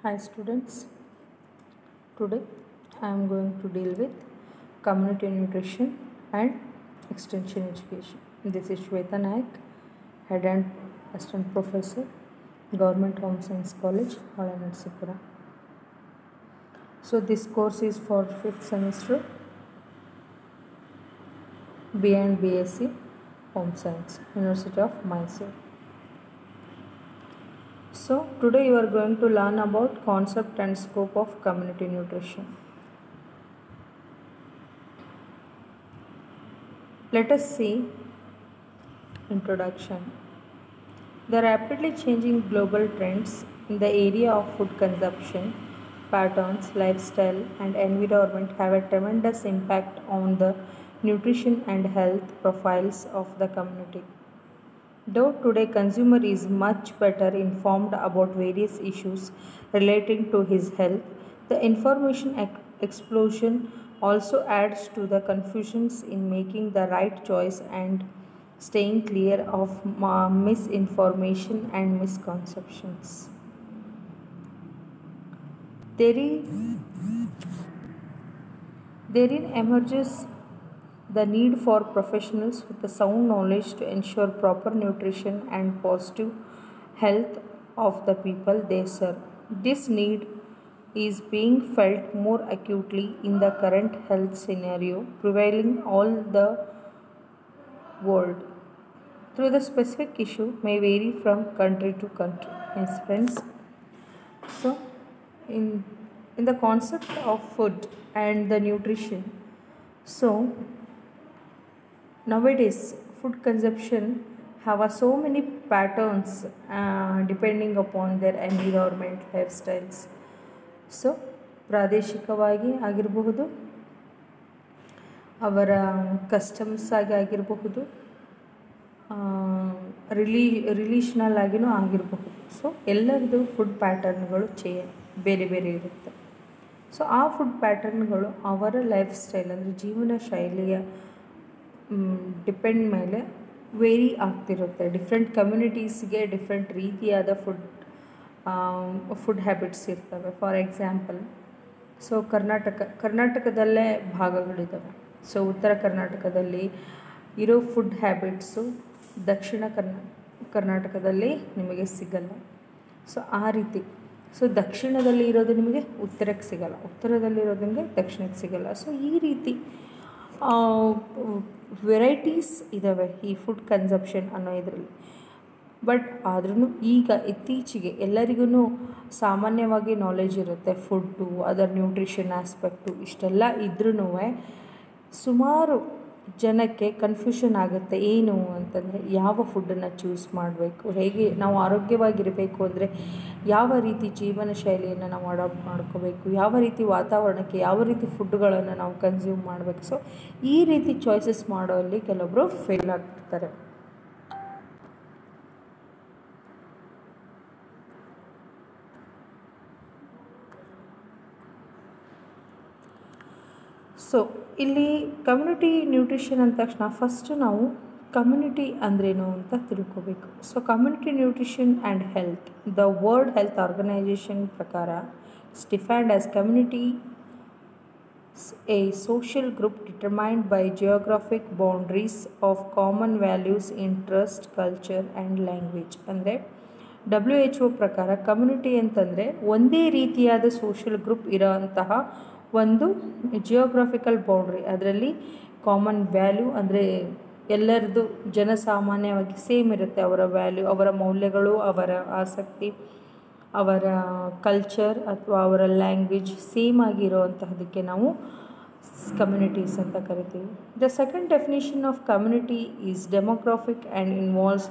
Hi students, today I am going to deal with community nutrition and extension education. This is Shweta Naik, Head and Assistant Professor, Government Home Science College, Narsipura. So this course is for 5th semester, BA and BSc Home Science, University of Mysore. So today you are going to learn about concept and scope of community nutrition. Let us see introduction. The rapidly changing global trends in the area of food consumption patterns, lifestyle and environment have a tremendous impact on the nutrition and health profiles of the community. Though today consumer is much better informed about various issues relating to his health, the information explosion also adds to the confusions in making the right choice and staying clear of misinformation and misconceptions. Therein emerges the need for professionals with a sound knowledge to ensure proper nutrition and positive health of the people they serve. This need is being felt more acutely in the current health scenario prevailing all the world. Though the specific issue may vary from country to country. Yes, friends. So, in the concept of food and the nutrition, so nowadays food consumption have so many patterns depending upon their environment, lifestyles. So ಪ್ರಾದೇಶಿಕವಾಗಿ ಆಗಿರಬಹುದು, ಅವರ customs ಆಗಿ ಆಗಿರಬಹುದು, ರಿಲೀಷನಲ್ ಆಗಿನೂ ಆಗಿರಬಹುದು. So ಎಲ್ಲರದ್ದು food ಪ್ಯಾಟರ್ನ್ಗಳು ಬೇರೆ ಬೇರೆ ಇರುತ್ತೆ. ಸೊ ಆ ಫುಡ್ ಪ್ಯಾಟರ್ನ್ಗಳು ಅವರ ಲೈಫ್ ಸ್ಟೈಲ್ ಅಂದರೆ ಜೀವನ ಶೈಲಿಯ ಡಿಪೆಂಡ್ ಮೇಲೆ ವೇರಿ ಆಗ್ತಿರುತ್ತೆ. ಡಿಫ್ರೆಂಟ್ ಕಮ್ಯುನಿಟೀಸ್ಗೆ ಡಿಫ್ರೆಂಟ್ ರೀತಿಯಾದ ಫುಡ್ ಹ್ಯಾಬಿಟ್ಸ್ ಇರ್ತವೆ. ಫಾರ್ ಎಕ್ಸಾಂಪಲ್, ಸೊ ಕರ್ನಾಟಕದಲ್ಲೇ ಭಾಗಗಳಿದ್ದಾವೆ. ಸೊ ಉತ್ತರ ಕರ್ನಾಟಕದಲ್ಲಿ ಇರೋ ಫುಡ್ ಹ್ಯಾಬಿಟ್ಸು ದಕ್ಷಿಣ ಕರ್ನಾಟಕದಲ್ಲಿ ನಿಮಗೆ ಸಿಗಲ್ಲ. ಸೊ ಆ ರೀತಿ, ಸೊ ದಕ್ಷಿಣದಲ್ಲಿ ಇರೋದು ನಿಮಗೆ ಉತ್ತರಕ್ಕೆ ಸಿಗಲ್ಲ, ಉತ್ತರದಲ್ಲಿರೋದು ನಿಮಗೆ ದಕ್ಷಿಣಕ್ಕೆ ಸಿಗಲ್ಲ. ಸೊ ಈ ರೀತಿ ವೆರೈಟೀಸ್ ಇದ್ದಾವೆ ಈ ಫುಡ್ ಕನ್ಸಂಪ್ಷನ್ ಅನ್ನೋ ಇದರಲ್ಲಿ. ಬಟ್ ಆದ್ರೂ ಈಗ ಇತ್ತೀಚೆಗೆ ಎಲ್ಲರಿಗೂ ಸಾಮಾನ್ಯವಾಗಿ ನಾಲೆಜ್ ಇರುತ್ತೆ ಫುಡ್ಡು, ಅದರ ನ್ಯೂಟ್ರಿಷನ್ ಆಸ್ಪೆಕ್ಟು ಇಷ್ಟೆಲ್ಲ ಇದ್ರೂ ಸುಮಾರು ಜನಕ್ಕೆ ಕನ್ಫ್ಯೂಷನ್ ಆಗುತ್ತೆ. ಏನು ಅಂತಂದರೆ ಯಾವ ಫುಡ್ಡನ್ನು ಚೂಸ್ ಮಾಡಬೇಕು, ಹೇಗೆ ನಾವು ಆರೋಗ್ಯವಾಗಿರಬೇಕು ಅಂದರೆ ಯಾವ ರೀತಿ ಜೀವನ ಶೈಲಿಯನ್ನು ನಾವು ಅಡಾಪ್ಟ್ ಮಾಡ್ಕೋಬೇಕು, ಯಾವ ರೀತಿ ವಾತಾವರಣಕ್ಕೆ ಯಾವ ರೀತಿ ಫುಡ್ಗಳನ್ನು ನಾವು ಕನ್ಸ್ಯೂಮ್ ಮಾಡಬೇಕು. ಸೊ ಈ ರೀತಿ ಚಾಯ್ಸಸ್ ಮಾಡೋಲ್ಲಿ ಕೆಲವೊಬ್ಬರು ಫೇಲ್ ಆಗ್ತಿರ್ತಾರೆ. ಸೊ ಇಲ್ಲಿ ಕಮ್ಯುನಿಟಿ ನ್ಯೂಟ್ರಿಷನ್ ಅಂದ ತಕ್ಷಣ ಫಸ್ಟ್ ನಾವು ಕಮ್ಯುನಿಟಿ ಅಂದ್ರೇನು ಅಂತ ತಿಳ್ಕೋಬೇಕು. So community nutrition and health, the world health organisation ಪ್ರಕಾರ it's defined as community a social group determined by geographic boundaries of common values, interest, culture and language. ಅಂದರೆ WHO ಪ್ರಕಾರ community ಅಂತಂದರೆ ಒಂದೇ ರೀತಿಯಾದ ಸೋಷಿಯಲ್ ಗ್ರೂಪ್ ಇರೋ ಅಂತಹ ಒಂದು geographical boundary, ಅದರಲ್ಲಿ ಕಾಮನ್ ವ್ಯಾಲ್ಯೂ ಅಂದರೆ ಎಲ್ಲರದ್ದು ಜನಸಾಮಾನ್ಯವಾಗಿ ಸೇಮ್ ಇರುತ್ತೆ. ಅವರ ವ್ಯಾಲ್ಯೂ, ಅವರ ಮೌಲ್ಯಗಳು, ಅವರ ಆಸಕ್ತಿ, ಅವರ ಕಲ್ಚರ್ ಅಥವಾ ಅವರ ಲ್ಯಾಂಗ್ವೇಜ್ ಸೇಮ್ ಆಗಿರೋವಂತಹದಕ್ಕೆ ನಾವು ಕಮ್ಯುನಿಟೀಸ್ ಅಂತ ಕರಿತೀವಿ. The second definition of community is demographic and involves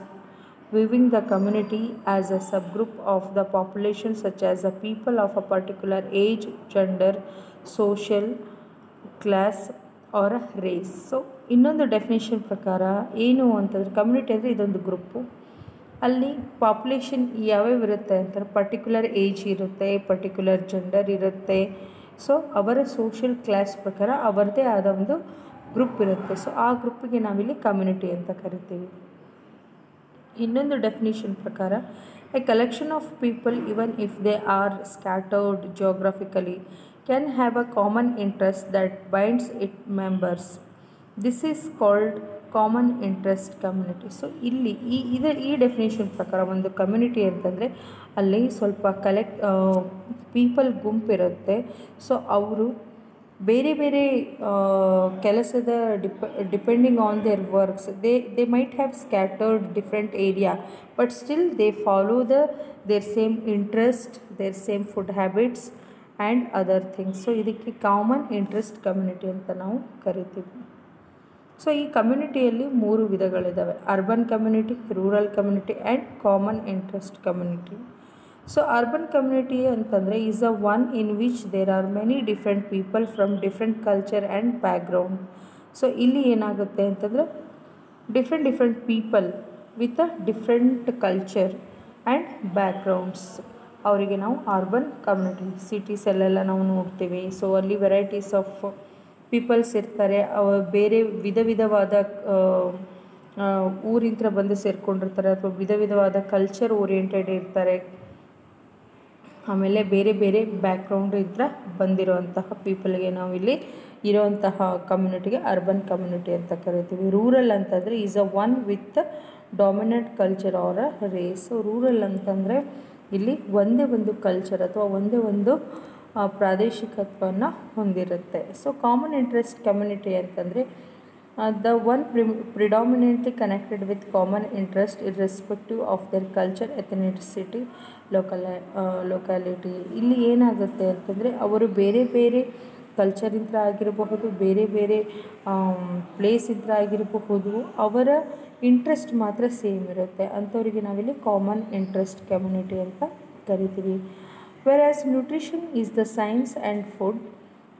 viewing the community as a subgroup of the population such as the people of a particular age, gender, social class or race. So ಇನ್ನೊಂದು definition ಪ್ರಕಾರ ಏನು ಅಂತಂದರೆ community ಅಂದರೆ ಇದೊಂದು group, ಅಲ್ಲಿ population ಯಾವ್ಯಾವ ಇರುತ್ತೆ ಅಂತಾರೆ, ಪರ್ಟಿಕ್ಯುಲರ್ ಏಜ್ ಇರುತ್ತೆ, ಪರ್ಟಿಕ್ಯುಲರ್ ಜೆಂಡರ್ ಇರುತ್ತೆ. ಸೊ ಅವರ ಸೋಷಿಯಲ್ ಕ್ಲಾಸ್ ಪ್ರಕಾರ ಅವರದೇ ಆದ ಒಂದು ಗ್ರೂಪ್ ಇರುತ್ತೆ. ಸೊ ಆ ಗ್ರೂಪಿಗೆ ನಾವಿಲ್ಲಿ ಕಮ್ಯುನಿಟಿ ಅಂತ ಕರಿತೀವಿ. ಇನ್ನೊಂದು ಡೆಫಿನಿಷನ್ ಪ್ರಕಾರ A collection of people even if they are scattered geographically can have a common interest that binds it members. This is called common interest community. So ಇಲ್ಲಿ ಈ ಡೆಫಿನೇಷನ್ ಪ್ರಕಾರ ಒಂದು ಕಮ್ಯುನಿಟಿ ಅಂತಂದರೆ ಅಲ್ಲಿ ಸ್ವಲ್ಪ ಪೀಪಲ್ ಗುಂಪಿರುತ್ತೆ. ಸೊ ಅವರು ಬೇರೆ ಬೇರೆ ಕೆಲಸದ depending on their works they might have scattered different area but still they follow their same interest, their same food habits and other things. So ಇದಕ್ಕೆ ಕಾಮನ್ ಇಂಟ್ರೆಸ್ಟ್ ಕಮ್ಯುನಿಟಿ ಅಂತ ನಾವು ಕರಿತೀವಿ. ಸೊ ಈ ಕಮ್ಯುನಿಟಿಯಲ್ಲಿ 3 ವಿಧಗಳಿದ್ದಾವೆ: urban community, rural community and common interest community. So urban community ಅಂತಂದರೆ is a one in which there are many different people from different culture and background. So ಇಲ್ಲಿ ಏನಾಗುತ್ತೆ ಅಂತಂದರೆ different people with a different culture and backgrounds ಅವರಿಗೆ ನಾವು urban community. ಸಿಟೀಸಲ್ಲೆಲ್ಲ ನಾವು ನೋಡ್ತೀವಿ. So ಅಲ್ಲಿ varieties of people's ಇರ್ತಾರೆ. ಬೇರೆ ವಿಧವಾದ ಊರಿಂತ ಬಂದು ಸೇರಿಕೊಂಡಿರ್ತಾರೆ ಅಥವಾ ವಿಧವಾದ ಕಲ್ಚರ್ ಓರಿಯೆಂಟೆಡ್ ಇರ್ತಾರೆ. ಆಮೇಲೆ ಬೇರೆ ಬೇರೆ ಬ್ಯಾಕ್ಗ್ರೌಂಡ್ ಇದ್ರ ಬಂದಿರೋಂತಹ ಪೀಪಲ್ಗೆ ನಾವಿಲ್ಲಿ ಇರೋವಂತಹ ಕಮ್ಯುನಿಟಿಗೆ ಅರ್ಬನ್ ಕಮ್ಯುನಿಟಿ ಅಂತ ಕರಿತೀವಿ. ರೂರಲ್ ಅಂತಂದರೆ is a one with dominant culture or a race. Rural ಅಂತಂದರೆ ಇಲ್ಲಿ ಒಂದೇ ಒಂದು ಕಲ್ಚರ್ ಅಥವಾ ಒಂದೇ ಒಂದು ಪ್ರಾದೇಶಿಕತ್ವವನ್ನು ಹೊಂದಿರುತ್ತೆ. ಸೊ ಕಾಮನ್ ಇಂಟ್ರೆಸ್ಟ್ ಕಮ್ಯುನಿಟಿ ಅಂತಂದರೆ the one predominantly connected with common interest irrespective of their culture, ethnicity, locality. ಇಲ್ಲಿ ಏನಾಗುತ್ತೆ ಅಂತಂದರೆ ಅವರು ಬೇರೆ ಬೇರೆ ಕಲ್ಚರಿಂದ ಆಗಿರಬಹುದು, ಬೇರೆ ಬೇರೆ ಪ್ಲೇಸಿಂದ ಆಗಿರಬಹುದು, ಅವರ ಇಂಟ್ರೆಸ್ಟ್ ಮಾತ್ರ ಸೇಮ್ ಇರುತ್ತೆ. ಅಂಥವರಿಗೆ ನಾವಿಲ್ಲಿ ಕಾಮನ್ ಇಂಟ್ರೆಸ್ಟ್ ಕಮ್ಯುನಿಟಿ ಅಂತ ಕರಿತೀವಿ. Whereas nutrition is the science and food,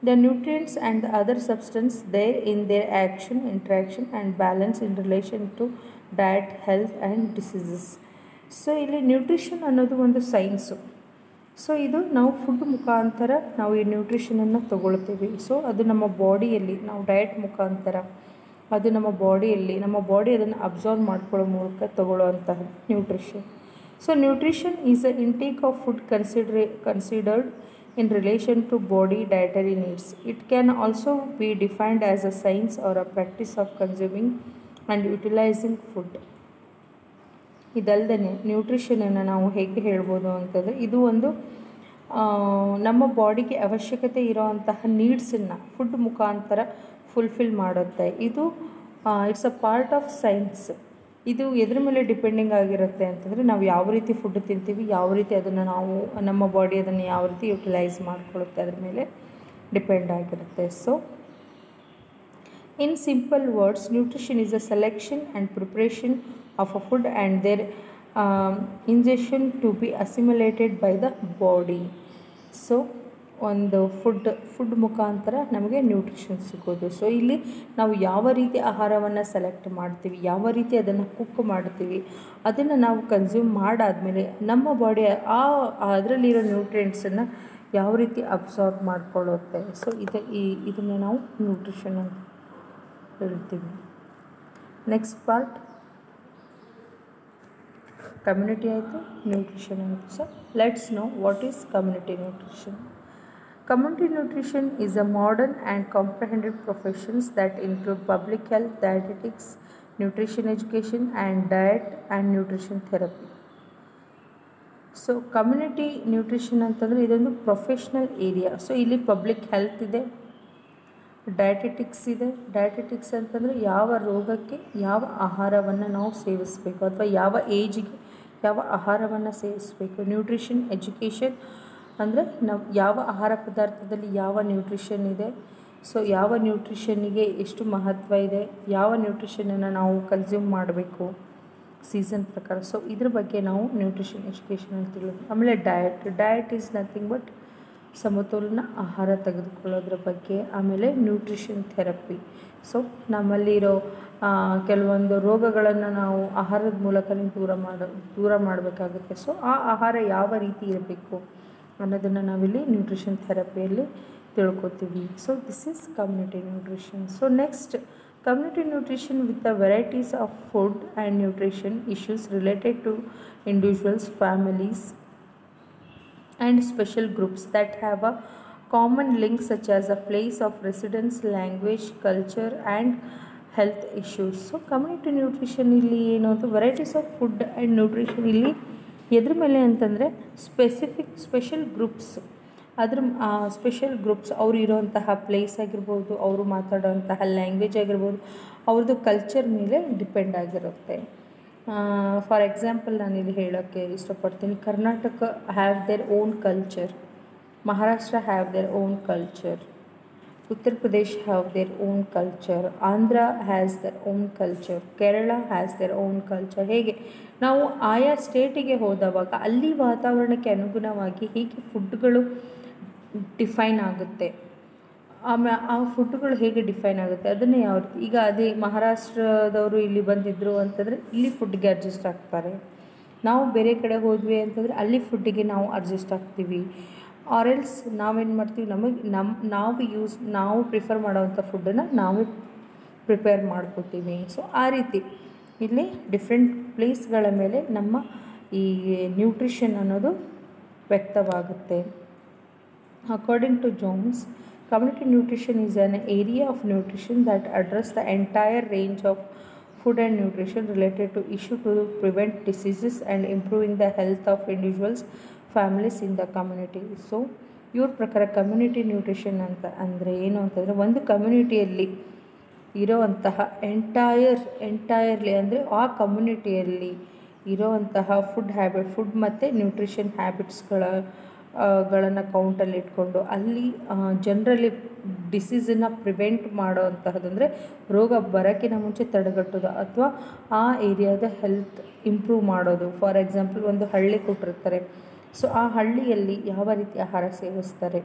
the nutrients and the other substance there in their action, interaction and balance in relation to diet, health and diseases. So ಇಲ್ಲಿ nutrition ಅನ್ನೋದು ಒಂದು science. So ಇದು ನಾವು food ಮುಖಾಂತರ ನಾವು ಈ ನ್ಯೂಟ್ರಿಷನನ್ನು ತಗೊಳ್ತೀವಿ. So ಅದು ನಮ್ಮ ಬಾಡಿಯಲ್ಲಿ ನಾವು ಡಯಟ್ ಮುಖಾಂತರ ಅದು ನಮ್ಮ ಬಾಡಿ ಅದನ್ನು ಅಬ್ಸಾರ್ವ್ ಮಾಡ್ಕೊಳ್ಳೋ ಮೂಲಕ ತಗೊಳ್ಳೋವಂತಹ nutrition. So nutrition is the intake of food considered in relation to body dietary needs. It can also be defined as a science or a practice of consuming and utilizing food. ಇದಲ್ಲದೆ ನ್ಯೂಟ್ರಿಷನನ್ನು ನಾವು ಹೇಗೆ ಹೇಳ್ಬೋದು ಅಂತಂದರೆ ಇದು ಒಂದು ನಮ್ಮ ಬಾಡಿಗೆ ಅವಶ್ಯಕತೆ ಇರೋವಂತಹ ನೀಡ್ಸನ್ನು ಫುಡ್ ಮುಖಾಂತರ ಫುಲ್ಫಿಲ್ ಮಾಡುತ್ತೆ. ಇದು it's a part of science. ಇದು ಎದ್ರ ಮೇಲೆ ಡಿಪೆಂಡಿಂಗ್ ಆಗಿರುತ್ತೆ ಅಂತಂದರೆ ನಾವು ಯಾವ ರೀತಿ ಫುಡ್ ತಿಂತೀವಿ, ಯಾವ ರೀತಿ ಅದನ್ನು ನಾವು ನಮ್ಮ ಬಾಡಿ ಅದನ್ನು ಯಾವ ರೀತಿ ಯುಟಿಲೈಸ್ ಮಾಡ್ಕೊಳ್ಳುತ್ತೆ ಅದ್ರ ಮೇಲೆ ಡಿಪೆಂಡ್ ಆಗಿರುತ್ತೆ. So in simple words, nutrition is a selection and preparation of a food and their injection to be assimilated by the body. So ಒಂದು ಫುಡ್ ಮುಖಾಂತರ ನಮಗೆ ನ್ಯೂಟ್ರಿಷನ್ ಸಿಗೋದು. ಸೊ ಇಲ್ಲಿ ನಾವು ಯಾವ ರೀತಿ ಆಹಾರವನ್ನು ಸೆಲೆಕ್ಟ್ ಮಾಡ್ತೀವಿ, ಯಾವ ರೀತಿ ಅದನ್ನು ಕುಕ್ ಮಾಡ್ತೀವಿ, ಅದನ್ನು ನಾವು ಕನ್ಸ್ಯೂಮ್ ಮಾಡಾದಮೇಲೆ ನಮ್ಮ ಬಾಡಿ ಅದರಲ್ಲಿರೋ ನ್ಯೂಟ್ರಿಯೆಂಟ್ಸನ್ನು ಯಾವ ರೀತಿ ಅಬ್ಸಾರ್ಬ್ ಮಾಡ್ಕೊಳ್ಳುತ್ತೆ. ಸೊ ಇದನ್ನು ನಾವು ನ್ಯೂಟ್ರಿಷನ್ ಅಂತ ಹೇಳ್ತೀವಿ. ನೆಕ್ಸ್ಟ್ ಪಾರ್ಟ್ ಕಮ್ಯುನಿಟಿ ಆಯಿತು, ನ್ಯೂಟ್ರಿಷನ್ ಆಯಿತು. So let's know what is community nutrition. Community nutrition is a modern and comprehensive profession that include public health, dietetics, nutrition education and diet and nutrition therapy. So community nutrition ಅಂತಂದರೆ ಇದೊಂದು professional area. So ಇಲ್ಲಿ public health ಇದೆ, dietetics ಇದೆ. Dietetics ಅಂತಂದರೆ ಯಾವ ರೋಗಕ್ಕೆ ಯಾವ ಆಹಾರವನ್ನು ನಾವು ಸೇವಿಸಬೇಕು ಅಥವಾ ಯಾವ ಏಜಿಗೆ ಯಾವ ಆಹಾರವನ್ನು ಸೇವಿಸಬೇಕು. ನ್ಯೂಟ್ರಿಷನ್ ಎಜುಕೇಷನ್ ಅಂದರೆ ನಾವು ಯಾವ ಆಹಾರ ಪದಾರ್ಥದಲ್ಲಿ ಯಾವ ನ್ಯೂಟ್ರಿಷನ್ ಇದೆ, ಸೊ ಯಾವ ನ್ಯೂಟ್ರಿಷನ್ನಿಗೆ ಎಷ್ಟು ಮಹತ್ವ ಇದೆ, ಯಾವ ನ್ಯೂಟ್ರಿಷನನ್ನು ನಾವು ಕನ್ಸ್ಯೂಮ್ ಮಾಡಬೇಕು ಸೀಸನ್ ಪ್ರಕಾರ. ಸೊ ಇದ್ರ ಬಗ್ಗೆ ನಾವು ನ್ಯೂಟ್ರಿಷನ್ ಎಜುಕೇಷನ್ ಅಂತ ತಿಳಿದ್ವಿ. ಆಮೇಲೆ ಡಯಟ್ ಈಸ್ ನಥಿಂಗ್ ಬಟ್ ಸಮತೋಲನ ಆಹಾರ ತೆಗೆದುಕೊಳ್ಳೋದ್ರ ಬಗ್ಗೆ. ಆಮೇಲೆ ನ್ಯೂಟ್ರಿಷನ್ ಥೆರಪಿ. ಸೊ ನಮ್ಮಲ್ಲಿರೋ ಕೆಲವೊಂದು ರೋಗಗಳನ್ನು ನಾವು ಆಹಾರದ ಮೂಲಕನೇ ದೂರ ಮಾಡಬೇಕಾಗುತ್ತೆ. ಸೊ ಆ ಆಹಾರ ಯಾವ ರೀತಿ ಇರಬೇಕು ಅನ್ನೋದನ್ನು ನಾವಿಲ್ಲಿ ನ್ಯೂಟ್ರಿಷನ್ ಥೆರಪಿಯಲ್ಲಿ ತಿಳ್ಕೊತೀವಿ. So this is community nutrition. So next Community nutrition with the varieties of food and nutrition issues related to individuals, families, and special groups that have a common link such as a place of residence, language, culture and health issues. So community nutrition ಇಲ್ಲಿ ಏನು ಅಂತ varieties of food and nutrition ಇಲ್ಲಿ ಎದ್ರ ಮೇಲೆ ಅಂತಂದರೆ special groups, ಅದ್ರ special groups ಅವರು ಇರೋವಂತಹ place ಆಗಿರ್ಬೋದು, ಅವರು ಮಾತಾಡೋವಂತಹ ಲ್ಯಾಂಗ್ವೇಜ್ ಆಗಿರ್ಬೋದು, ಅವ್ರದ್ದು ಕಲ್ಚರ್ ಮೇಲೆ ಡಿಪೆಂಡ್ ಆಗಿರುತ್ತೆ. ಫಾರ್ ಎಕ್ಸಾಂಪಲ್ ನಾನಿಲ್ಲಿ ಹೇಳೋಕ್ಕೆ ಇಷ್ಟಪಡ್ತೀನಿ, Karnataka have their own culture, Maharashtra have their own culture, Uttar Pradesh have their own culture, Andhra has their own culture, Kerala has their own culture. ಹೇಗೆ ನಾವು ಆಯಾ ಸ್ಟೇಟಿಗೆ ಹೋದವಾಗ ಅಲ್ಲಿ ವಾತಾವರಣಕ್ಕೆ ಅನುಗುಣವಾಗಿ ಹೀಗೆ ಫುಡ್ಗಳು ಡಿಫೈನ್ ಆಗುತ್ತೆ. ಆಮೇಲೆ ಆ ಫುಡ್ಗಳು ಹೇಗೆ ಡಿಫೈನ್ ಆಗುತ್ತೆ ಅದನ್ನೇ ಯಾವ ರೀತಿ, ಈಗ ಅದೇ ಮಹಾರಾಷ್ಟ್ರದವರು ಇಲ್ಲಿ ಬಂದಿದ್ದರು ಅಂತಂದರೆ ಇಲ್ಲಿ ಫುಡ್ಗೆ ಅಡ್ಜಸ್ಟ್ ಆಗ್ತಾರೆ. ನಾವು ಬೇರೆ ಕಡೆ ಹೋದ್ವಿ ಅಂತಂದರೆ ಅಲ್ಲಿ ಫುಡ್ಡಿಗೆ ನಾವು ಅಡ್ಜಸ್ಟ್ ಆಗ್ತೀವಿ. ಆರ್ ಎಲ್ಸ್ ನಾವೇನು ಮಾಡ್ತೀವಿ, ನಾವು ಪ್ರಿಫರ್ ಮಾಡೋವಂಥ ಫುಡ್ಡನ್ನು ನಾವೇ ಪ್ರಿಪೇರ್ ಮಾಡ್ಕೋತೀವಿ. ಸೊ ಆ ರೀತಿ ಇಲ್ಲಿ ಡಿಫ್ರೆಂಟ್ ಪ್ಲೇಸ್ಗಳ ಮೇಲೆ ನಮ್ಮ ಈ ನ್ಯೂಟ್ರಿಷನ್ ಅನ್ನೋದು ವ್ಯಕ್ತವಾಗುತ್ತೆ. According to Jones, community nutrition is an area of nutrition that addresses the entire range of food and nutrition related to issue to prevent diseases and improving the health of individuals, families in the community. So ಇವ್ರ ಪ್ರಕಾರ community nutrition ಅಂತ ಅಂದರೆ ಏನು ಅಂತಂದರೆ ಒಂದು ಕಮ್ಯುನಿಟಿಯಲ್ಲಿ ಇರೋವಂತಹ entirely ಅಂದರೆ ಆ ಕಮ್ಯುನಿಟಿಯಲ್ಲಿ ಇರೋವಂತಹ food ಮತ್ತು ನ್ಯೂಟ್ರಿಷನ್ ಗಳನ್ನು ಕೌಂಟಲ್ಲಿ ಇಟ್ಕೊಂಡು ಅಲ್ಲಿ ಜನರಲ್ಲಿ ಡಿಸೀಸನ್ನು ಪ್ರಿವೆಂಟ್ ಮಾಡೋವಂತಹದ್ದು, ಅಂದರೆ ರೋಗ ಬರೋಕ್ಕಿಂತ ಮುಂಚೆ ತಡೆಗಟ್ಟೋದು ಅಥವಾ ಆ ಏರಿಯಾದ ಹೆಲ್ತ್ ಇಂಪ್ರೂವ್ ಮಾಡೋದು. ಫಾರ್ ಎಕ್ಸಾಂಪಲ್ ಒಂದು ಹಳ್ಳಿ ಕೊಟ್ಟಿರ್ತಾರೆ, ಸೊ ಆ ಹಳ್ಳಿಯಲ್ಲಿ ಯಾವ ರೀತಿ ಆಹಾರ ಸೇವಿಸ್ತಾರೆ,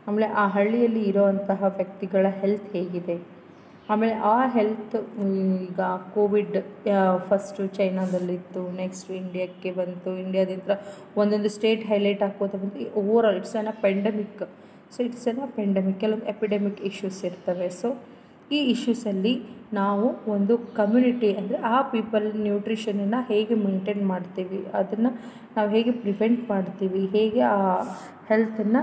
ಆಮೇಲೆ ಆ ಹಳ್ಳಿಯಲ್ಲಿ ಇರೋವಂತಹ ವ್ಯಕ್ತಿಗಳ ಹೆಲ್ತ್ ಹೇಗಿದೆ, ಆಮೇಲೆ ಆ ಹೆಲ್ತ್ ಈಗ ಕೋವಿಡ್ ಫಸ್ಟು ಚೈನಾದಲ್ಲಿತ್ತು, ನೆಕ್ಸ್ಟ್ ಇಂಡಿಯಾಕ್ಕೆ ಬಂತು, ಇಂಡಿಯಾದಿಂದ ಒಂದೊಂದು ಸ್ಟೇಟ್ ಹೈಲೈಟ್ ಹಾಕೋತಾ ಬಂತು. Overall it's an pandemic. So it's an pandemic, ಕೆಲವೊಂದು ಎಪಿಡೆಮಿಕ್ ಇಶ್ಯೂಸ್ ಇರ್ತವೆ. ಸೊ ಈ ಇಶ್ಯೂಸಲ್ಲಿ ನಾವು ಒಂದು ಕಮ್ಯುನಿಟಿ ಅಂದರೆ ಆ ಪೀಪಲ್ ನ್ಯೂಟ್ರಿಷನನ್ನು ಹೇಗೆ ಮೇಂಟೈನ್ ಮಾಡ್ತೀವಿ, ಅದನ್ನು ನಾವು ಹೇಗೆ ಪ್ರಿವೆಂಟ್ ಮಾಡ್ತೀವಿ, ಹೇಗೆ ಆ ಹೆಲ್ತನ್ನು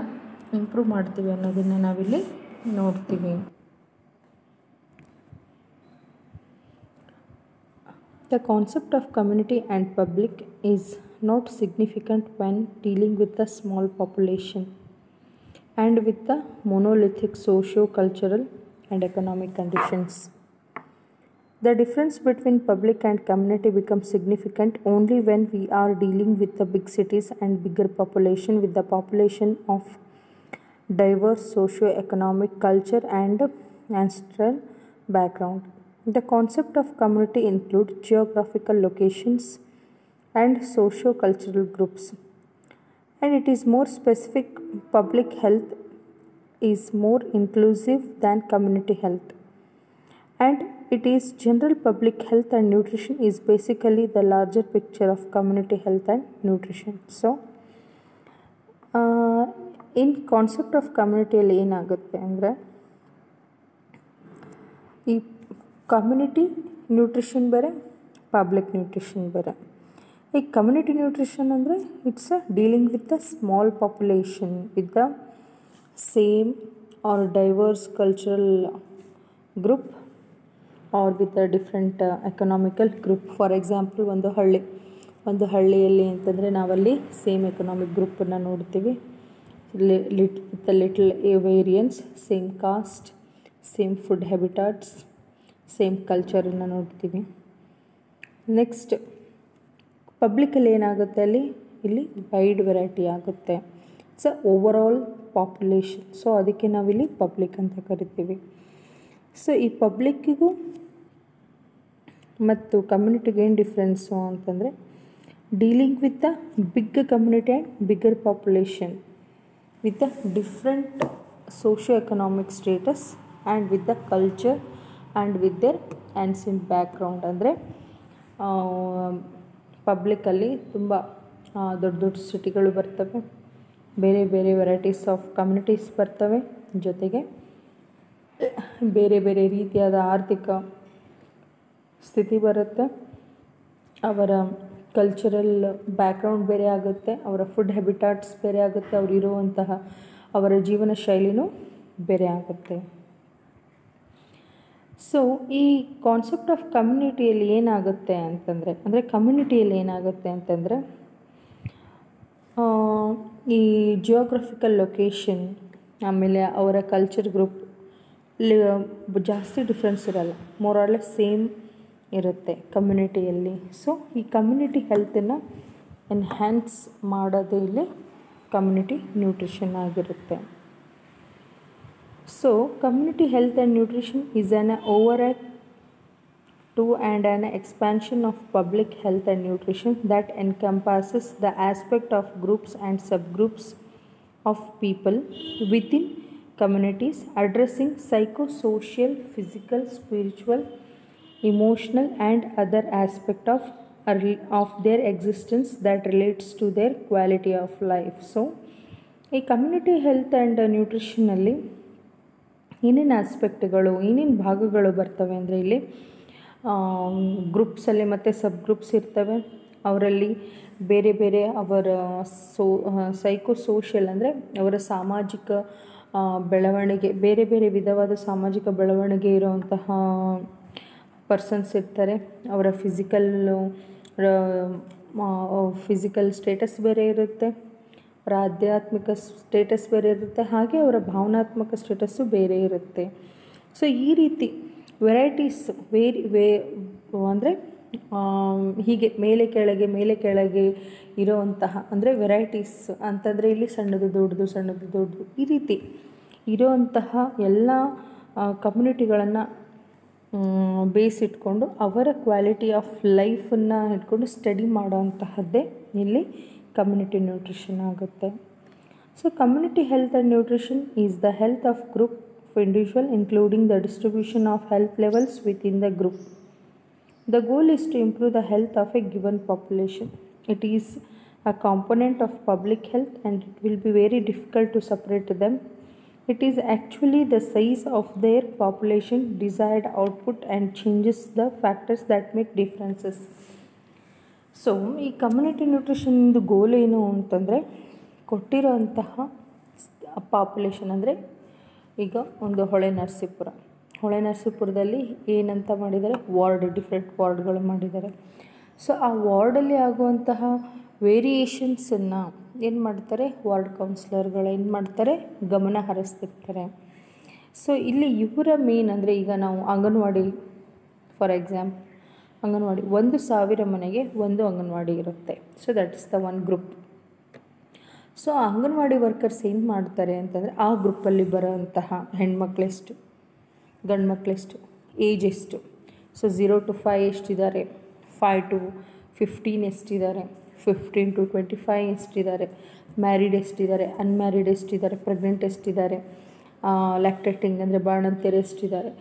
ಇಂಪ್ರೂವ್ ಮಾಡ್ತೀವಿ ಅನ್ನೋದನ್ನು ನಾವಿಲ್ಲಿ ನೋಡ್ತೀವಿ. The concept of community and public is not significant when dealing with the small population and with the monolithic socio-cultural and economic conditions. The difference between public and community becomes significant only when we are dealing with the big cities and bigger population with the population of diverse socio-economic culture and ancestral background. The concept of community includes geographical locations and socio-cultural groups, and it is more specific. Public health is more inclusive than community health, and it is general public health, and nutrition is basically the larger picture of community health and nutrition. So in concept of community ಅಲ್ಲಿ ಏನಾಗುತ್ತೆ ಅಂದರೆ ಈ community nutrition ಬೇರೆ, public nutrition ಬೇರೆ. ಈ community nutrition ಅಂದರೆ it's dealing with the small population with the same or diverse cultural group or with the different economical group. For example ಒಂದು ಹಳ್ಳಿಯಲ್ಲಿ ಅಂತಂದರೆ ನಾವಲ್ಲಿ ಸೇಮ್ ಎಕನಾಮಿಕ್ ಗ್ರೂಪನ್ನು ನೋಡ್ತೀವಿ, with the little variance, same caste, same food habitats, same ಕಲ್ಚರನ್ನು ನೋಡ್ತೀವಿ. Next ಪಬ್ಲಿಕಲ್ಲಿ ಏನಾಗುತ್ತೆ, ಇಲ್ಲಿ ವೈಡ್ ವೆರೈಟಿ ಆಗುತ್ತೆ. It's overall population. ಸೊ ಅದಕ್ಕೆ ನಾವಿಲ್ಲಿ ಪಬ್ಲಿಕ್ ಅಂತ ಕರಿತೀವಿ. ಸೊ ಈ ಪಬ್ಲಿಕ್ಕಿಗೂ ಮತ್ತು ಕಮ್ಯುನಿಟಿಗೆ ಏನು ಡಿಫ್ರೆನ್ಸು ಅಂತಂದರೆ dealing with the big community and bigger population with the different socio economic status and with the culture and with their ancient background. ಅಂದರೆ ಪಬ್ಲಿಕಲ್ಲಿ ತುಂಬ ದೊಡ್ಡ ದೊಡ್ಡ ಸಿಟಿಗಳು ಬರ್ತವೆ, ಬೇರೆ ಬೇರೆ ವೆರೈಟೀಸ್ ಆಫ್ ಕಮ್ಯುನಿಟೀಸ್ ಬರ್ತವೆ, ಜೊತೆಗೆ ಬೇರೆ ಬೇರೆ ರೀತಿಯಾದ ಆರ್ಥಿಕ ಸ್ಥಿತಿ ಬರುತ್ತೆ, ಅವರ ಕಲ್ಚರಲ್ ಬ್ಯಾಕ್ಗ್ರೌಂಡ್ ಬೇರೆ ಆಗುತ್ತೆ, ಅವರ ಫುಡ್ ಹ್ಯಾಬಿಟಾಟ್ಸ್ ಬೇರೆ ಆಗುತ್ತೆ, ಅವರಿರುವಂತಹ ಅವರ ಜೀವನ ಶೈಲಿನೂ ಬೇರೆ ಆಗುತ್ತೆ. ಸೊ ಈ ಕಾನ್ಸೆಪ್ಟ್ ಆಫ್ ಕಮ್ಯುನಿಟಿಯಲ್ಲಿ ಏನಾಗುತ್ತೆ ಅಂತಂದರೆ ಕಮ್ಯುನಿಟಿಯಲ್ಲಿ ಏನಾಗುತ್ತೆ ಅಂತಂದರೆ ಈ ಜಿಯೋಗ್ರಫಿಕಲ್ ಲೊಕೇಶನ್, ಆಮೇಲೆ ಅವರ ಕಲ್ಚರ್ ಗ್ರೂಪ್ ಜಾಸ್ತಿ ಡಿಫ್ರೆನ್ಸ್ ಇರಲ್ಲ, ಮೋರ್ ಆರ್ ಲೆಸ್ ಸೇಮ್ ಇರುತ್ತೆ ಕಮ್ಯುನಿಟಿಯಲ್ಲಿ. ಸೊ ಈ ಕಮ್ಯುನಿಟಿ ಹೆಲ್ತನ್ನು ಎನ್ಹ್ಯಾನ್ಸ್ ಮಾಡೋದೇ ಇಲ್ಲಿ ಕಮ್ಯುನಿಟಿ ನ್ಯೂಟ್ರಿಷನ್ ಆಗಿರುತ್ತೆ. So, community health and nutrition is an overall to and an expansion of public health and nutrition that encompasses the aspect of groups and subgroups of people within communities, addressing psychosocial, physical, spiritual, emotional and other aspect of their existence that relates to their quality of life. So, ಈ community health and ನ್ಯೂಟ್ರಿಷನಲ್ಲಿ ಏನೇನು ಆಸ್ಪೆಕ್ಟ್ಗಳು, ಏನೇನು ಭಾಗಗಳು ಬರ್ತವೆ ಅಂದರೆ ಇಲ್ಲಿ ಗ್ರೂಪ್ಸಲ್ಲಿ ಮತ್ತು ಸಬ್ groups ಇರ್ತವೆ. ಅವರಲ್ಲಿ ಬೇರೆ ಬೇರೆ ಅವರ ಸೈಕೋಸೋಷಿಯಲ್ ಅಂದರೆ ಅವರ ಸಾಮಾಜಿಕ ಬೆಳವಣಿಗೆ, ಬೇರೆ ಬೇರೆ ವಿಧವಾದ ಸಾಮಾಜಿಕ ಬೆಳವಣಿಗೆ ಇರುವಂತಹ ಪರ್ಸನ್ಸ್ ಇರ್ತಾರೆ. ಅವರ ಫಿಸಿಕಲ್ ಸ್ಟೇಟಸ್ ಬೇರೆ ಇರುತ್ತೆ, ಅವರ ಆಧ್ಯಾತ್ಮಿಕ ಸ್ಟೇಟಸ್ ಬೇರೆ ಇರುತ್ತೆ, ಹಾಗೆ ಅವರ ಭಾವನಾತ್ಮಕ ಸ್ಟೇಟಸ್ಸು ಬೇರೆ ಇರುತ್ತೆ. ಸೊ ಈ ರೀತಿ ವೆರೈಟೀಸ್ ಅಂದರೆ ಹೀಗೆ ಮೇಲೆ ಕೆಳಗೆ ಇರೋವಂತಹ ಅಂದರೆ ವೆರೈಟೀಸ್ ಅಂತಂದರೆ ಇಲ್ಲಿ ಸಣ್ಣದು ದೊಡ್ಡದು ಈ ರೀತಿ ಇರೋವಂತಹ ಎಲ್ಲ ಕಮ್ಯುನಿಟಿಗಳನ್ನು ಬೇಸಿಟ್ಕೊಂಡು ಅವರ ಕ್ವಾಲಿಟಿ ಆಫ್ ಲೈಫನ್ನು ಇಟ್ಕೊಂಡು ಸ್ಟಡಿ ಮಾಡೋವಂತಹದ್ದೇ ಇಲ್ಲಿ ಕಮ್ಯುನಿಟಿ ನ್ಯೂಟ್ರಿಷನ್ ಆಗುತ್ತೆ. So community health and nutrition is the health of group of individual including the distribution of health levels with in the group. The goal is to improve the health of a given population. It is a component of public health and it will be very difficult to separate them. It is actually the size of their population, desired output and changes the factors that make differences. So ಈ community ನ್ಯೂಟ್ರಿಷನ್ದು ಗೋಲ್ ಏನು ಅಂತಂದರೆ ಕೊಟ್ಟಿರೋಂತಹ population ಅಂದರೆ ಈಗ ಒಂದು ಹೊಳೆ ನರಸೀಪುರದಲ್ಲಿ ಏನಂತ ಮಾಡಿದ್ದಾರೆ, different ವಾರ್ಡ್ಗಳು ಮಾಡಿದ್ದಾರೆ. ಸೊ ಆ ವಾರ್ಡಲ್ಲಿ ಆಗುವಂತಹ ವೇರಿಯೇಷನ್ಸನ್ನು ಏನು ಮಾಡ್ತಾರೆ, ವಾರ್ಡ್ ಕೌನ್ಸಿಲರ್ಗಳು ಏನು ಮಾಡ್ತಾರೆ, ಗಮನ ಹರಿಸ್ತಿರ್ತಾರೆ. ಸೊ ಇಲ್ಲಿ ಇವರ ಮೇನ್ ಅಂದರೆ ಈಗ ನಾವು ಅಂಗನವಾಡಿ ಫಾರ್ ಎಕ್ಸಾಂಪಲ್ ಅಂಗನವಾಡಿ 1,000 ಮನೆಗೆ ಒಂದು ಅಂಗನವಾಡಿ ಇರುತ್ತೆ. So that is the one group. So ಆ ಅಂಗನವಾಡಿ ವರ್ಕರ್ಸ್ ಏನು ಮಾಡ್ತಾರೆ ಅಂತಂದರೆ ಆ ಗ್ರೂಪಲ್ಲಿ ಬರೋಂತಹ ಹೆಣ್ಮಕ್ಳೆಷ್ಟು, ಗಂಡು ಮಕ್ಕಳೆಷ್ಟು, ಏಜ್ ಎಷ್ಟು, ಸೊ 0 to 5 ಎಷ್ಟಿದ್ದಾರೆ, 5 to 15 ಎಷ್ಟಿದ್ದಾರೆ, 15 to 25 ಎಷ್ಟಿದ್ದಾರೆ, ಮ್ಯಾರಿಡ್ ಎಷ್ಟಿದ್ದಾರೆ, ಅನ್ಮ್ಯಾರಿಡ್ ಎಷ್ಟಿದ್ದಾರೆ, ಪ್ರೆಗ್ನೆಂಟ್ ಎಷ್ಟಿದ್ದಾರೆ, ಲ್ಯಾಕ್ಟೇಟಿಂಗ್ ಅಂದರೆ ಬಾಣಂತಿಯರು ಎಷ್ಟಿದ್ದಾರೆ,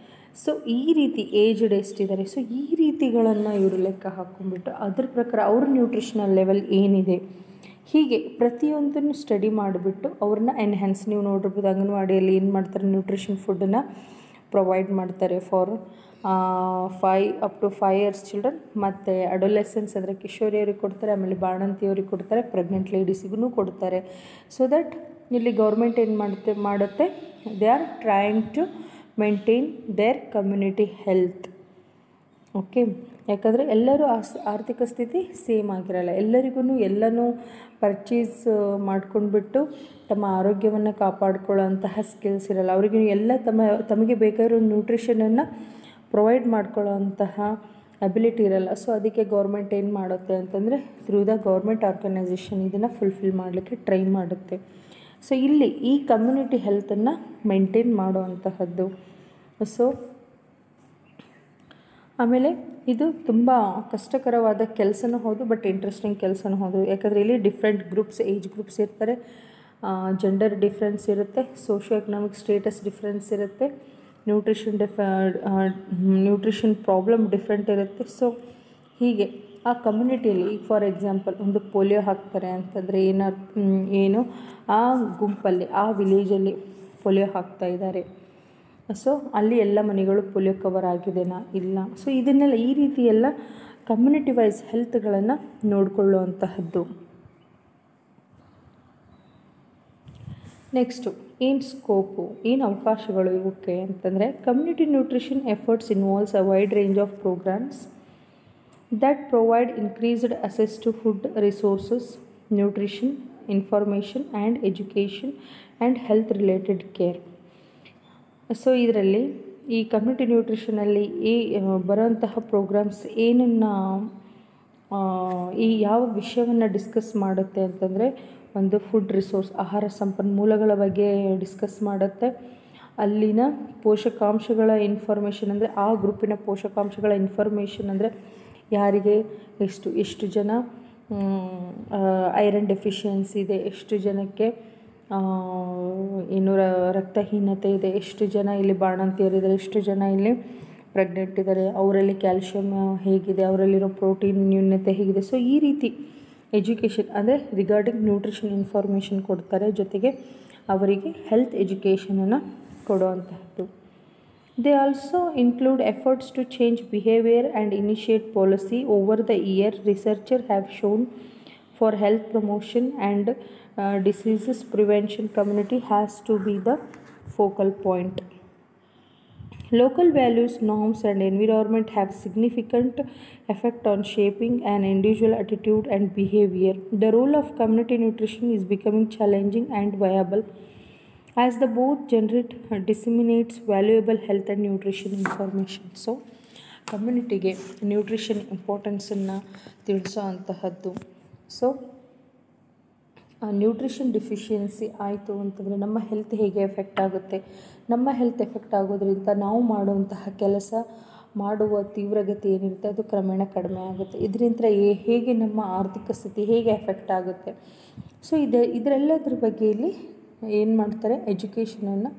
ಸೊ ಈ ರೀತಿ ಏಜ್ಡ್ ಎಷ್ಟಿದ್ದಾರೆ. ಸೊ ಈ ರೀತಿಗಳನ್ನು ಇವರು ಲೆಕ್ಕ ಹಾಕ್ಕೊಂಡ್ಬಿಟ್ಟು ಅದ್ರ ಪ್ರಕಾರ ಅವ್ರ ನ್ಯೂಟ್ರಿಷನಲ್ ಲೆವೆಲ್ ಏನಿದೆ, ಹೀಗೆ ಪ್ರತಿಯೊಂದನ್ನು ಸ್ಟಡಿ ಮಾಡಿಬಿಟ್ಟು ಅವ್ರನ್ನ ಎನ್ಹ್ಯಾನ್ಸ್. ನೀವು ನೋಡಿರ್ಬೋದು ಅಂಗನವಾಡಿಯಲ್ಲಿ ಏನು ಮಾಡ್ತಾರೆ, ನ್ಯೂಟ್ರಿಷನ್ ಫುಡ್ಡನ್ನು ಪ್ರೊವೈಡ್ ಮಾಡ್ತಾರೆ ಫಾರ್ 5 to 5 years ಚಿಲ್ಡ್ರನ್, ಮತ್ತು ಅಡೋಲೆಸೆನ್ಸ್ ಅಂದರೆ ಕಿಶೋರಿಯವ್ರಿಗೆ ಕೊಡ್ತಾರೆ, ಆಮೇಲೆ ಬಾಣಂತಿಯವ್ರಿಗೆ ಕೊಡ್ತಾರೆ, ಪ್ರೆಗ್ನೆಂಟ್ ಲೇಡೀಸಿಗೂ ಕೊಡ್ತಾರೆ. ಸೊ ದಟ್ ಇಲ್ಲಿ ಗೌರ್ಮೆಂಟ್ ಏನು ಮಾಡುತ್ತೆ, they are trying to maintain their community health. Okay, ಯಾಕಂದರೆ ಎಲ್ಲರೂ ಆರ್ಥಿಕ ಸ್ಥಿತಿ ಸೇಮ್ ಆಗಿರಲ್ಲ, ಎಲ್ಲರಿಗೂ ಎಲ್ಲನೂ ಪರ್ಚೇಸ್ ಮಾಡ್ಕೊಂಡ್ಬಿಟ್ಟು ತಮ್ಮ ಆರೋಗ್ಯವನ್ನು ಕಾಪಾಡ್ಕೊಳ್ಳೋಂತಹ ಸ್ಕಿಲ್ಸ್ ಇರಲ್ಲ. ಅವರಿಗೆ ಎಲ್ಲ ತಮಗೆ ಬೇಕಾಗಿರೋ ನ್ಯೂಟ್ರಿಷನನ್ನು ಪ್ರೊವೈಡ್ ಮಾಡ್ಕೊಳ್ಳೋಂತಹ ಅಬಿಲಿಟಿ ಇರಲ್ಲ. ಸೊ ಅದಕ್ಕೆ ಗೌರ್ಮೆಂಟ್ ಏನು ಮಾಡುತ್ತೆ ಅಂತಂದರೆ ಥ್ರೂ ದ ಗೌರ್ಮೆಂಟ್ ಆರ್ಗನೈಸೇಷನ್ ಇದನ್ನು ಫುಲ್ಫಿಲ್ ಮಾಡಲಿಕ್ಕೆ ಟ್ರೈ ಮಾಡುತ್ತೆ. ಸೊ ಇಲ್ಲಿ ಈ ಕಮ್ಯುನಿಟಿ ಹೆಲ್ತನ್ನು ಮೇಂಟೈನ್ ಮಾಡುವಂತಹದ್ದು. ಸೊ ಆಮೇಲೆ ಇದು ತುಂಬ ಕಷ್ಟಕರವಾದ ಕೆಲಸನೂ ಹೌದು, ಬಟ್ ಇಂಟ್ರೆಸ್ಟಿಂಗ್ ಕೆಲಸನೂ ಹೌದು. ಯಾಕಂದರೆ ಇಲ್ಲಿ ಡಿಫ್ರೆಂಟ್ ಗ್ರೂಪ್ಸ್, ಏಜ್ ಗ್ರೂಪ್ಸ್ ಇರ್ತಾರೆ, ಜೆಂಡರ್ ಡಿಫ್ರೆನ್ಸ್ ಇರುತ್ತೆ, ಸೋಷಿಯೋ ಎಕನಾಮಿಕ್ ಸ್ಟೇಟಸ್ ಡಿಫ್ರೆನ್ಸ್ ಇರುತ್ತೆ, ನ್ಯೂಟ್ರಿಷನ್ ಪ್ರಾಬ್ಲಮ್ ಡಿಫ್ರೆಂಟ್ ಇರುತ್ತೆ. ಸೊ ಹೀಗೆ ಆ ಕಮ್ಯುನಿಟಿಯಲ್ಲಿ ಈಗ ಫಾರ್ ಎಕ್ಸಾಂಪಲ್ ಒಂದು ಪೋಲಿಯೋ ಹಾಕ್ತಾರೆ ಅಂತಂದರೆ ಏನು ಆ ಗುಂಪಲ್ಲಿ, ಆ ವಿಲೇಜಲ್ಲಿ ಪೋಲಿಯೋ ಹಾಕ್ತಾಯಿದ್ದಾರೆ. ಸೊ ಅಲ್ಲಿ ಎಲ್ಲ ಮನೆಗಳು ಪೋಲಿಯೋ ಕವರ್ ಆಗಿದೆನಾ ಇಲ್ಲ. ಸೊ ಇದನ್ನೆಲ್ಲ ಈ ರೀತಿ ಎಲ್ಲ ಕಮ್ಯುನಿಟಿ ವೈಸ್ ಹೆಲ್ತ್ಗಳನ್ನು ನೋಡಿಕೊಳ್ಳುವಂತಹದ್ದು. ನೆಕ್ಸ್ಟು ಏನು ಸ್ಕೋಪು, ಏನು ಅವಕಾಶಗಳು ಇವಕ್ಕೆ ಅಂತಂದರೆ, community nutrition efforts involves a wide range of programmes that provide increased access to food resources, nutrition, information and education and health related care. So ಇದರಲ್ಲಿ ಈ ಕಮ್ಯುನಿಟಿ ನ್ಯೂಟ್ರಿಷನಲ್ಲಿ ಬರೋಂತಹ ಪ್ರೋಗ್ರಾಮ್ಸ್ ಏನನ್ನು ಈ ಯಾವ ವಿಷಯವನ್ನು ಡಿಸ್ಕಸ್ ಮಾಡುತ್ತೆ ಅಂತಂದರೆ, ಒಂದು ಫುಡ್ ರಿಸೋರ್ಸ್, ಆಹಾರ ಸಂಪನ್ಮೂಲಗಳ ಬಗ್ಗೆ ಡಿಸ್ಕಸ್ ಮಾಡುತ್ತೆ. ಅಲ್ಲಿನ ಪೋಷಕಾಂಶಗಳ ಇನ್ಫಾರ್ಮೇಷನ್ ಅಂದರೆ ಆ ಗ್ರೂಪಿನ ಪೋಷಕಾಂಶಗಳ ಇನ್ಫಾರ್ಮೇಷನ್ ಅಂದರೆ ಯಾರಿಗೆ ಎಷ್ಟು ಜನ ಐರನ್ ಡೆಫಿಷಿಯನ್ಸಿ ಇದೆ, ಎಷ್ಟು ಜನಕ್ಕೆ ರಕ್ತಹೀನತೆ ಇದೆ, ಎಷ್ಟು ಜನ ಇಲ್ಲಿ ಬಾಣಂತಿಯರಿದ್ದಾರೆ, ಎಷ್ಟು ಜನ ಇಲ್ಲಿ ಪ್ರೆಗ್ನೆಂಟ್ ಇದ್ದಾರೆ, ಅವರಲ್ಲಿ ಕ್ಯಾಲ್ಶಿಯಮ್ ಹೇಗಿದೆ, ಅವರಲ್ಲಿರೋ ಪ್ರೋಟೀನ್ ನ್ಯೂನತೆ ಹೇಗಿದೆ. ಸೊ ಈ ರೀತಿ ಎಜುಕೇಷನ್ ಅಂದರೆ ರಿಗಾರ್ಡಿಂಗ್ ನ್ಯೂಟ್ರಿಷನ್ ಇನ್ಫಾರ್ಮೇಷನ್ ಕೊಡ್ತಾರೆ, ಜೊತೆಗೆ ಅವರಿಗೆ health ಎಜುಕೇಷನನ್ನು ಕೊಡುವಂತಹದ್ದು. They also include efforts to change behavior and initiate policy. Over the year, researchers have shown for health promotion and diseases prevention, community has to be the focal point. Local values, norms and environment have significant effect on shaping an individual attitude and behavior. The role of community nutrition is becoming challenging and viable as the both generate disseminates valuable health and nutrition information. So ಕಮ್ಯುನಿಟಿಗೆ nutrition ಇಂಪಾರ್ಟೆನ್ಸನ್ನು ತಿಳಿಸೋ ಅಂತಹದ್ದು. So nutrition deficiency ಆಯಿತು ಅಂತಂದರೆ ನಮ್ಮ health ಹೇಗೆ effect ಆಗುತ್ತೆ, ನಮ್ಮ ಹೆಲ್ತ್ ಎಫೆಕ್ಟ್ ಆಗೋದ್ರಿಂದ ನಾವು ಮಾಡುವಂತಹ ಕೆಲಸ ಮಾಡುವ ತೀವ್ರಗತಿ ಏನಿರುತ್ತೆ ಅದು ಕ್ರಮೇಣ ಕಡಿಮೆ ಆಗುತ್ತೆ. ಇದರಿಂದ ಹೇಗೆ ನಮ್ಮ ಆರ್ಥಿಕ ಸ್ಥಿತಿ ಹೇಗೆ ಎಫೆಕ್ಟ್ ಆಗುತ್ತೆ. ಸೊ ಇದರೆಲ್ಲದ್ರ ಬಗ್ಗೆ ಇಲ್ಲಿ ಏನು ಮಾಡ್ತಾರೆ, ಎಜುಕೇಷನನ್ನು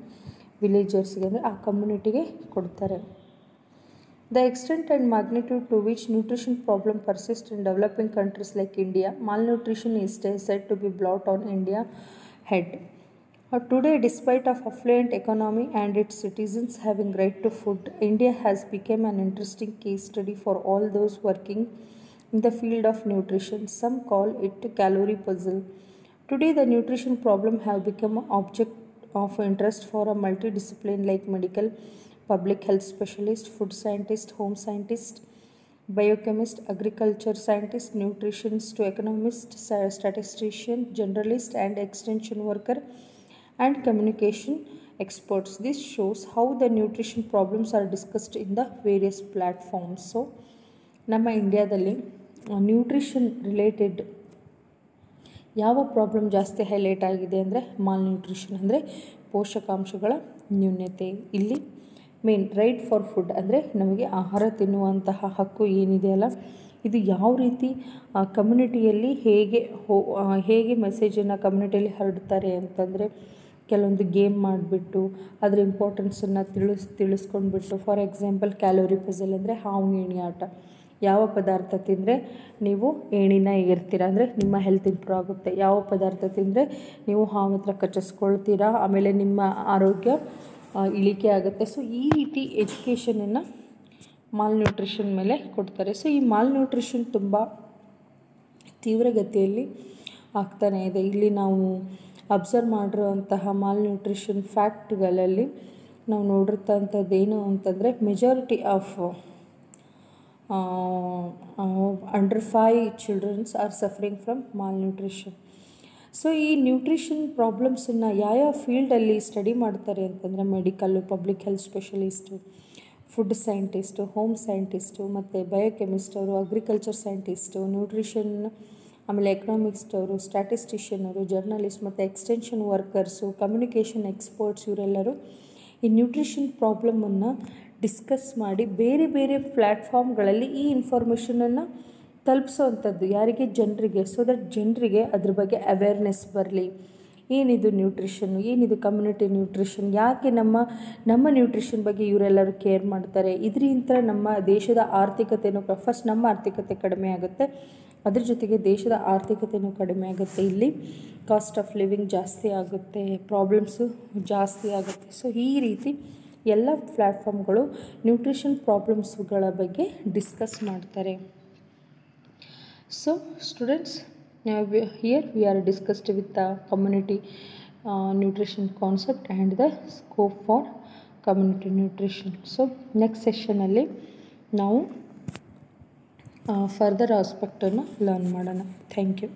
ವಿಲೇಜರ್ಸ್ಗೆ ಅಂದರೆ ಆ ಕಮ್ಯುನಿಟಿಗೆ ಕೊಡ್ತಾರೆ. The extent and magnitude to which nutrition problem persists in developing countries like India, malnutrition is said to be blot on India head. Today, despite of affluent economy and its citizens having right to food, India has become an interesting case study for all those working in the field of nutrition. Some call it calorie puzzle. Today, the nutrition problem have become an object of interest for a multidiscipline like medical, public health specialist, food scientist, home scientist, biochemist, agriculture scientist, nutritionist, economist, statistician, generalist and extension worker and communication experts. This shows how the nutrition problems are discussed in the various platforms. So, ನಮ್ಮ ಇಂಡಿಯಾದಲ್ಲಿ nutrition related ಯಾವ problem ಜಾಸ್ತಿ highlight ಆಗಿದೆ ಅಂದರೆ malnutrition, ಅಂದರೆ ಪೋಷಕಾಂಶಗಳ ನ್ಯೂನತೆ. ಇಲ್ಲಿ main right for food ಅಂದರೆ ನಮಗೆ ಆಹಾರ ತಿನ್ನುವಂತಹ ಹಕ್ಕು ಏನಿದೆಯಲ್ಲ, ಇದು ಯಾವ ರೀತಿ ಕಮ್ಯುನಿಟಿಯಲ್ಲಿ ಹೇಗೆ ಮೆಸೇಜನ್ನು ಕಮ್ಯುನಿಟಿಯಲ್ಲಿ ಹರಡ್ತಾರೆ ಅಂತಂದರೆ, ಕೆಲವೊಂದು ಗೇಮ್ ಮಾಡಿಬಿಟ್ಟು ಅದರ ಇಂಪಾರ್ಟೆನ್ಸನ್ನು ತಿಳಿಸ್ಕೊಂಡ್ಬಿಟ್ಟು, ಫಾರ್ ಎಕ್ಸಾಂಪಲ್ ಕ್ಯಾಲೋರಿ ಪಜಲ್ ಅಂದರೆ ಹಾವು ಏಣಿ ಆಟ. ಯಾವ ಪದಾರ್ಥ ತಿಂದರೆ ನೀವು ಏಣಿನ ಏರ್ತೀರ ಅಂದರೆ ನಿಮ್ಮ ಹೆಲ್ತ್ ಇಂಪ್ರೂವ್ ಆಗುತ್ತೆ, ಯಾವ ಪದಾರ್ಥ ತಿಂದರೆ ನೀವು ಹಾವು ಹತ್ರ ಕಚ್ಚಿಸ್ಕೊಳ್ತೀರಾ, ಆಮೇಲೆ ನಿಮ್ಮ ಆರೋಗ್ಯ ಇಳಿಕೆ ಆಗುತ್ತೆ. ಸೊ ಈ ರೀತಿ ಎಜುಕೇಷನನ್ನು ಮಾಲ್ನ್ಯೂಟ್ರಿಷನ್ ಮೇಲೆ ಕೊಡ್ತಾರೆ. ಸೊ ಈ ಮಾಲ್ನ್ಯೂಟ್ರಿಷನ್ ತುಂಬ ತೀವ್ರಗತಿಯಲ್ಲಿ ಆಗ್ತಾನೇ ಇದೆ. ಇಲ್ಲಿ ನಾವು ಅಬ್ಸರ್ವ್ ಮಾಡಿರುವಂತಹ ಮಾಲ್ನ್ಯೂಟ್ರಿಷನ್ ಫ್ಯಾಕ್ಟ್ಗಳಲ್ಲಿ ನಾವು ನೋಡಿರ್ತಂಥದ್ದೇನು ಅಂತಂದರೆ, majority of under 5 childrens are suffering from malnutrition. So ಈ ನ್ಯೂಟ್ರಿಷನ್ ಪ್ರಾಬ್ಲಮ್ಸನ್ನು ಯಾವ ಫೀಲ್ಡಲ್ಲಿ ಸ್ಟಡಿ ಮಾಡ್ತಾರೆ ಅಂತಂದರೆ, medical, public health specialist, food scientist, home scientist ಮತ್ತು ಬಯೋಕೆಮಿಸ್ಟ್ ಅವರು, ಅಗ್ರಿಕಲ್ಚರ್ ಸೈಂಟಿಸ್ಟು, ನ್ಯೂಟ್ರಿಷನ್, ಆಮೇಲೆ ಎಕನಾಮಿಕ್ಸ್ಟ್ ಅವರು, ಸ್ಟ್ಯಾಟಿಸ್ಟಿಷಿಯನ್ ಅವರು, ಜರ್ನಲಿಸ್ಟ್ ಮತ್ತು ಎಕ್ಸ್ಟೆನ್ಷನ್ ವರ್ಕರ್ಸು, ಕಮ್ಯುನಿಕೇಷನ್ ಎಕ್ಸ್ಪರ್ಟ್ಸ್, ಇವರೆಲ್ಲರೂ ಈ ನ್ಯೂಟ್ರಿಷನ್ ಪ್ರಾಬ್ಲಮನ್ನು ಡಿಸ್ಕಸ್ ಮಾಡಿ ಬೇರೆ ಬೇರೆ ಪ್ಲ್ಯಾಟ್ಫಾರ್ಮ್ಗಳಲ್ಲಿ ಈ ಇನ್ಫಾರ್ಮೇಷನನ್ನು ತಲುಪಿಸೋವಂಥದ್ದು ಯಾರಿಗೆ, ಜನರಿಗೆ. ಸೊ ದಟ್ ಜನರಿಗೆ ಅದ್ರ ಬಗ್ಗೆ ಅವೇರ್ನೆಸ್ ಬರಲಿ. ಏನಿದು ನ್ಯೂಟ್ರಿಷನ್ನು, ಏನಿದು ಕಮ್ಯುನಿಟಿ ನ್ಯೂಟ್ರಿಷನ್, ಯಾಕೆ ನಮ್ಮ ನ್ಯೂಟ್ರಿಷನ್ ಬಗ್ಗೆ ಇವರೆಲ್ಲರೂ ಕೇರ್ ಮಾಡ್ತಾರೆ, ಇದರಿಂದ ನಮ್ಮ ದೇಶದ ಆರ್ಥಿಕತೆಯೂ ಫಸ್ಟ್ ನಮ್ಮ ಆರ್ಥಿಕತೆ ಕಡಿಮೆ ಆಗುತ್ತೆ, ಅದ್ರ ಜೊತೆಗೆ ದೇಶದ ಆರ್ಥಿಕತೆಯೂ ಕಡಿಮೆ ಆಗುತ್ತೆ, ಇಲ್ಲಿ ಕಾಸ್ಟ್ ಆಫ್ ಲಿವಿಂಗ್ ಜಾಸ್ತಿ ಆಗುತ್ತೆ, ಪ್ರಾಬ್ಲಮ್ಸು ಜಾಸ್ತಿ ಆಗುತ್ತೆ. ಸೊ ಈ ರೀತಿ ಎಲ್ಲ ಪ್ಲ್ಯಾಟ್ಫಾರ್ಮ್ಗಳು ನ್ಯೂಟ್ರಿಷನ್ ಪ್ರಾಬ್ಲಮ್ಸ್ಗಳ ಬಗ್ಗೆ ಡಿಸ್ಕಸ್ ಮಾಡ್ತಾರೆ. So students, here we are discussed with the community nutrition concept and the scope for community nutrition. So next sessionನಲ್ಲಿ ನಾವು ಫರ್ದರ್ ಆಸ್ಪೆಕ್ಟನ್ನು ಲರ್ನ್ ಮಾಡೋಣ. Thank you.